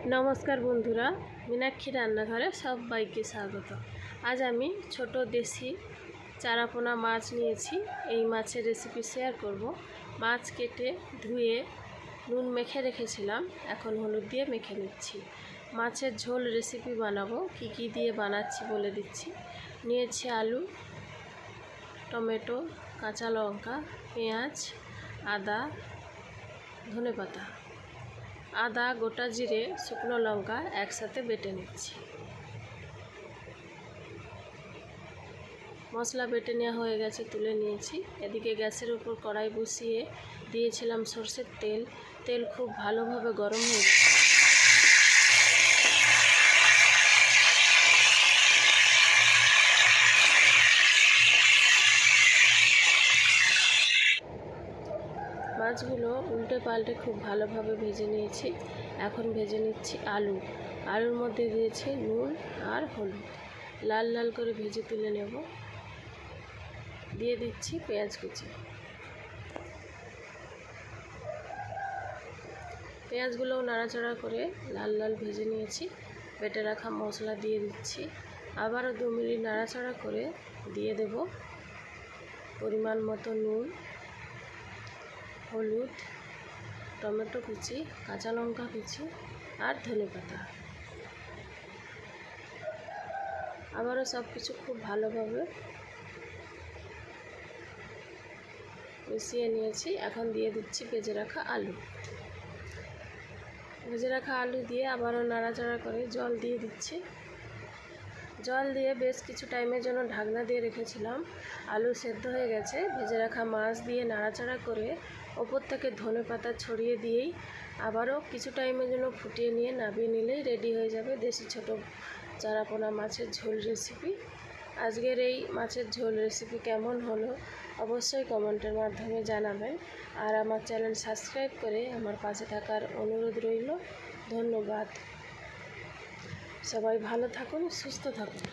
नमस्कार बंधुरा मीनाक्षी रान्नाघरे सबाइके स्वागत। आज आमी छोटो देशी चारापोना माछ निয়েছি। এই মাছের রেসিপি শেয়ার করব। মাছ কেটে ধুয়ে নুন মেখে রেখেছিলাম, এখন হলুদ দিয়ে মেখে নিচ্ছি। মাছের ঝোল রেসিপি বানাবো, কি দিয়ে বানাচ্ছি বলে দিচ্ছি। নিয়েছি আলু, টমেটো, কাঁচা লঙ্কা, পেঁয়াজ, আদা, ধনেপাতা, আদা, গোটা জিरे, শুকনো লঙ্কা একসাথে বেটে নিচ্ছি। মশলা বেটে নেওয়া হয়ে গেছে, তুলে নিয়েছি। এদিকে গ্যাসের উপর কড়াই বসিয়ে দিয়েছিলাম সরষের তেল। তেল খুব ভালোভাবে গরম হয়ে গেছে। মাছগুলো উল্টে পাল্টে খুব ভালোভাবে ভেজে নিয়েছি। এখন ভেজে নিচ্ছি আলু। আলুর মধ্যে দিয়েছি নুন আর হলুদ। লাল লাল করে ভেজে তুলে নেব। দিয়ে দিচ্ছি পেঁয়াজ কুচি। পেঁয়াজগুলোও নাড়াচাড়া করে লাল লাল ভেজে নিয়েছি। বেটে রাখা মশলা দিয়ে দিচ্ছি। আবারও 2 মিনিট নাড়াচাড়া করে দিয়ে দেব পরিমাণ মতো নুন, হলুদ, টমেটো কুচি, কাঁচা লঙ্কা কুচি আর ধনেপাতা। আবারও সব কিছু খুব ভালোভাবে মিশিয়ে নিয়েছি। এখন দিয়ে দিচ্ছি ভেজে রাখা আলু। ভেজে রাখা আলু দিয়ে আবারও নাড়াচাড়া করে জল দিয়ে দিচ্ছি। জল দিয়ে বেশ কিছু টাইমের জন্য ঢাকনা দিয়ে রেখেছিলাম। আলু সেদ্ধ হয়ে গেছে। ভেজে রাখা মাছ দিয়ে নাড়াচাড়া করে ওপর থেকে ধনেপাতা ছড়িয়ে দিয়েই আবারও কিছু টাইমের জন্য ফুটিয়ে নিয়ে নামিয়ে নিলেই রেডি হয়ে যাবে দেশি ছোটো চারাপোনা মাছের ঝোল রেসিপি। আজকের এই মাছের ঝোল রেসিপি কেমন হলো অবশ্যই কমেন্টের মাধ্যমে জানাবেন। আর আমার চ্যানেল সাবস্ক্রাইব করে আমার পাশে থাকার অনুরোধ রইল। ধন্যবাদ। সবাই ভালো থাকুন, সুস্থ থাকুন।